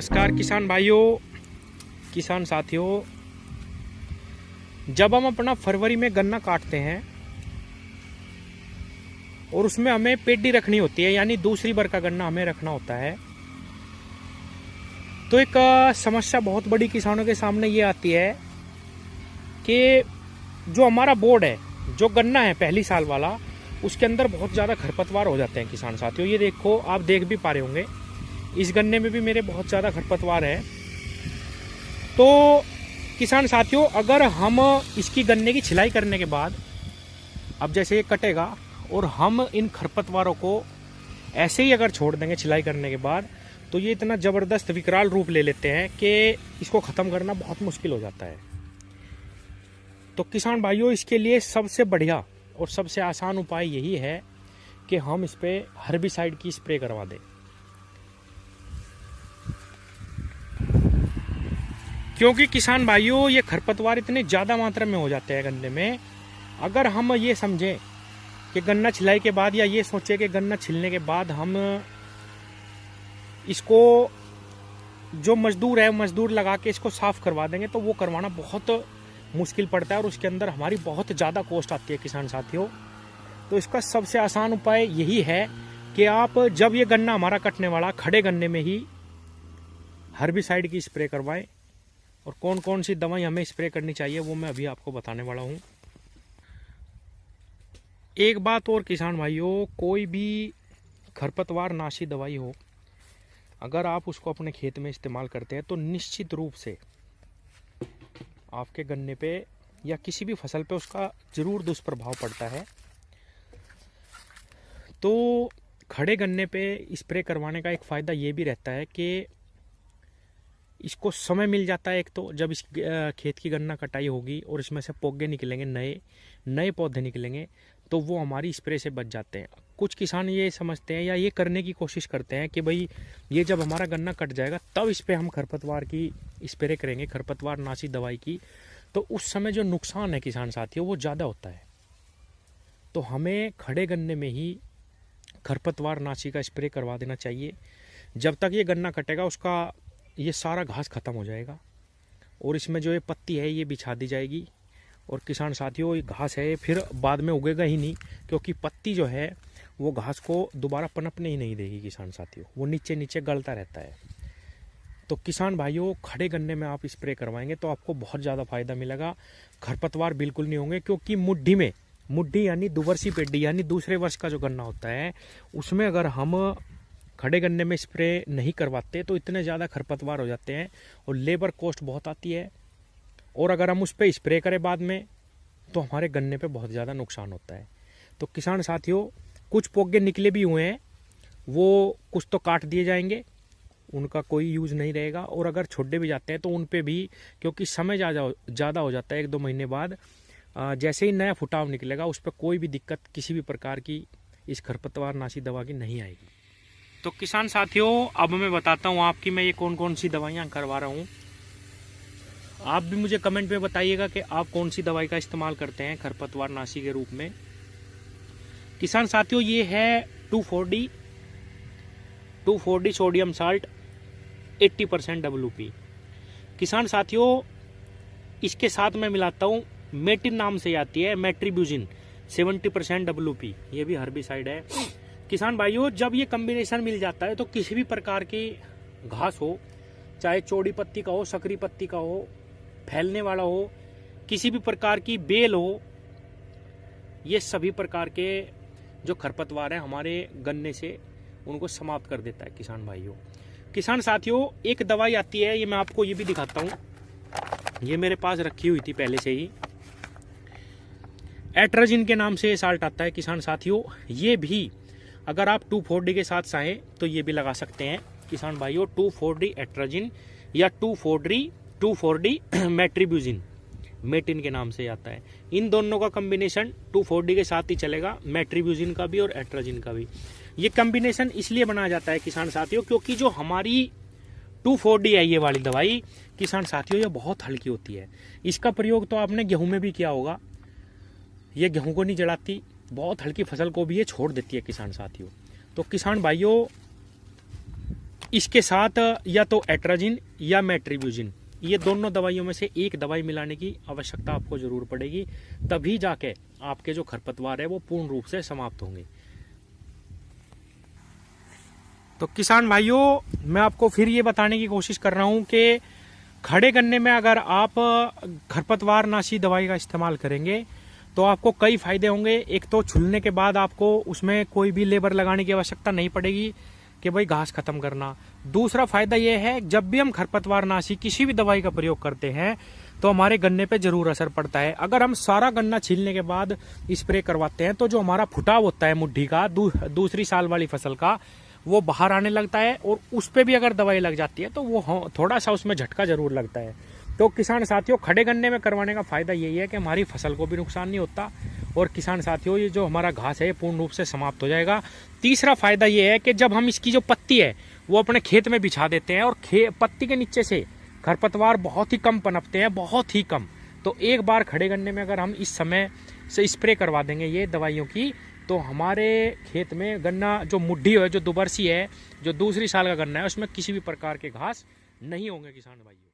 नमस्कार किसान भाइयों, किसान साथियों। जब हम अपना फरवरी में गन्ना काटते हैं और उसमें हमें पेडी रखनी होती है, यानी दूसरी बार का गन्ना हमें रखना होता है, तो एक समस्या बहुत बड़ी किसानों के सामने ये आती है कि जो हमारा बोर्ड है, जो गन्ना है पहली साल वाला, उसके अंदर बहुत ज़्यादा खरपतवार हो जाते हैं किसान साथियों। ये देखो, आप देख भी पा रहे होंगे, इस गन्ने में भी मेरे बहुत ज़्यादा खरपतवार है। तो किसान साथियों, अगर हम इसकी गन्ने की छिलाई करने के बाद, अब जैसे ये कटेगा और हम इन खरपतवारों को ऐसे ही अगर छोड़ देंगे छिलाई करने के बाद, तो ये इतना ज़बरदस्त विकराल रूप ले लेते हैं कि इसको ख़त्म करना बहुत मुश्किल हो जाता है। तो किसान भाइयों, इसके लिए सबसे बढ़िया और सबसे आसान उपाय यही है कि हम इस पर हर्बिसाइड की स्प्रे करवा दें। क्योंकि किसान भाइयों, ये खरपतवार इतने ज़्यादा मात्रा में हो जाते हैं गन्ने में। अगर हम ये समझें कि गन्ना छिलाई के बाद, या ये सोचें कि गन्ना छिलने के बाद हम इसको, जो मजदूर है, मजदूर लगा के इसको साफ करवा देंगे, तो वो करवाना बहुत मुश्किल पड़ता है और उसके अंदर हमारी बहुत ज़्यादा कॉस्ट आती है किसान साथियों। तो इसका सबसे आसान उपाय यही है कि आप जब ये गन्ना हमारा कटने वाला, खड़े गन्ने में ही हर्बिसाइड की स्प्रे करवाएं। और कौन कौन सी दवाई हमें स्प्रे करनी चाहिए वो मैं अभी आपको बताने वाला हूँ। एक बात और किसान भाइयों, कोई भी खरपतवार नाशी दवाई हो, अगर आप उसको अपने खेत में इस्तेमाल करते हैं तो निश्चित रूप से आपके गन्ने पे या किसी भी फसल पे उसका ज़रूर दुष्प्रभाव पड़ता है। तो खड़े गन्ने पे स्प्रे करवाने का एक फ़ायदा ये भी रहता है कि इसको समय मिल जाता है। एक तो जब इस खेत की गन्ना कटाई होगी और इसमें से पौधे निकलेंगे, नए पौधे निकलेंगे, तो वो हमारी स्प्रे से बच जाते हैं। कुछ किसान ये समझते हैं या ये करने की कोशिश करते हैं कि भाई ये जब हमारा गन्ना कट जाएगा तब इस पर हम खरपतवार की स्प्रे करेंगे, खरपतवार नाशी दवाई की, तो उस समय जो नुकसान है किसान साथियों वो ज़्यादा होता है। तो हमें खड़े गन्ने में ही खरपतवार नाशी का स्प्रे करवा देना चाहिए। जब तक ये गन्ना कटेगा उसका ये सारा घास खत्म हो जाएगा और इसमें जो ये पत्ती है ये बिछा दी जाएगी। और किसान साथियों, ये घास है फिर बाद में उगेगा ही नहीं, क्योंकि पत्ती जो है वो घास को दोबारा पनपने ही नहीं देगी किसान साथियों, वो नीचे नीचे गलता रहता है। तो किसान भाइयों, खड़े गन्ने में आप स्प्रे करवाएंगे तो आपको बहुत ज़्यादा फायदा मिलेगा। खरपतवार बिल्कुल नहीं होंगे, क्योंकि मुड्ढी यानी दुवर्षी पेडी, यानी दूसरे वर्ष का जो गन्ना होता है, उसमें अगर हम खड़े गन्ने में स्प्रे नहीं करवाते तो इतने ज़्यादा खरपतवार हो जाते हैं और लेबर कॉस्ट बहुत आती है। और अगर हम उस पर स्प्रे करें बाद में तो हमारे गन्ने पे बहुत ज़्यादा नुकसान होता है। तो किसान साथियों, कुछ पौधे निकले भी हुए हैं, वो कुछ तो काट दिए जाएंगे, उनका कोई यूज़ नहीं रहेगा। और अगर छोटे भी जाते हैं तो उन पर भी, क्योंकि समय ज़्यादा हो जाता है, 1-2 महीने बाद जैसे ही नया फुटाव निकलेगा उस पर कोई भी दिक्कत किसी भी प्रकार की इस खरपतवार नाशी दवा की नहीं आएगी। तो किसान साथियों, अब मैं बताता हूँ आपकी मैं ये कौन कौन सी दवाइयाँ करवा रहा हूँ। आप भी मुझे कमेंट में बताइएगा कि आप कौन सी दवाई का इस्तेमाल करते हैं खरपतवार नाशी के रूप में। किसान साथियों, ये है 2,4-D सोडियम साल्ट 80% WP। किसान साथियों, इसके साथ मैं मिलाता हूँ, मेटिन नाम से आती है मेट्रीब्यूजिन 70% WP, ये भी हर्बिसाइड है। किसान भाइयों, जब ये कॉम्बिनेशन मिल जाता है तो किसी भी प्रकार की घास हो, चाहे चौड़ी पत्ती का हो, सकरी पत्ती का हो, फैलने वाला हो, किसी भी प्रकार की बेल हो, ये सभी प्रकार के जो खरपतवार हैं हमारे गन्ने से, उनको समाप्त कर देता है किसान भाइयों। किसान साथियों, एक दवाई आती है, ये मैं आपको ये भी दिखाता हूँ, ये मेरे पास रखी हुई थी पहले से ही, एट्राजिन के नाम से ये साल्ट आता है किसान साथियों। ये भी अगर आप 2,4-D के साथ चाहें तो ये भी लगा सकते हैं किसान भाइयों। 2,4-D एट्राजिन या 2,4-D मेट्रीब्यूजिन, मेटिन के नाम से आता है। इन दोनों का कॉम्बिनेशन 2,4-D के साथ ही चलेगा, मेट्रीब्यूजिन का भी और एट्राजिन का भी। ये कॉम्बिनेशन इसलिए बनाया जाता है किसान साथियों, क्योंकि जो हमारी 2,4-D है ये वाली दवाई किसान साथियों, ये बहुत हल्की होती है। इसका प्रयोग तो आपने गेहूं में भी किया होगा। ये गेहूं को नहीं जलाती, बहुत हल्की फसल को भी ये छोड़ देती है किसान साथियों। तो किसान भाइयों, इसके साथ या तो एट्राजिन या मेट्रिब्यूजिन, ये दोनों दवाइयों में से एक दवाई मिलाने की आवश्यकता आपको जरूर पड़ेगी, तभी जाके आपके जो खरपतवार है वो पूर्ण रूप से समाप्त होंगे। तो किसान भाइयों, मैं आपको फिर ये बताने की कोशिश कर रहा हूं कि खड़े गन्ने में अगर आप खरपतवार नाशी दवाई का इस्तेमाल करेंगे तो आपको कई फायदे होंगे। एक तो छुलने के बाद आपको उसमें कोई भी लेबर लगाने की आवश्यकता नहीं पड़ेगी कि भाई घास खत्म करना। दूसरा फायदा यह है, जब भी हम खरपतवार नाशी किसी भी दवाई का प्रयोग करते हैं तो हमारे गन्ने पे जरूर असर पड़ता है। अगर हम सारा गन्ना छीलने के बाद स्प्रे करवाते हैं तो जो हमारा फुटाव होता है मुट्ठी का दूसरी साल वाली फसल का, वो बाहर आने लगता है, और उस पर भी अगर दवाई लग जाती है तो वो थोड़ा सा उसमें झटका जरूर लगता है। तो किसान साथियों, खड़े गन्ने में करवाने का फायदा यही है कि हमारी फसल को भी नुकसान नहीं होता, और किसान साथियों ये जो हमारा घास है ये पूर्ण रूप से समाप्त हो जाएगा। तीसरा फायदा ये है कि जब हम इसकी जो पत्ती है वो अपने खेत में बिछा देते हैं और पत्ती के नीचे से खरपतवार बहुत ही कम पनपते हैं, बहुत ही कम। तो एक बार खड़े गन्ने में अगर हम इस समय से स्प्रे करवा देंगे ये दवाइयों की, तो हमारे खेत में गन्ना जो मुड्ढी है, जो दुबरसी है, जो दूसरी साल का गन्ना है, उसमें किसी भी प्रकार के घास नहीं होंगे किसान भाइयों।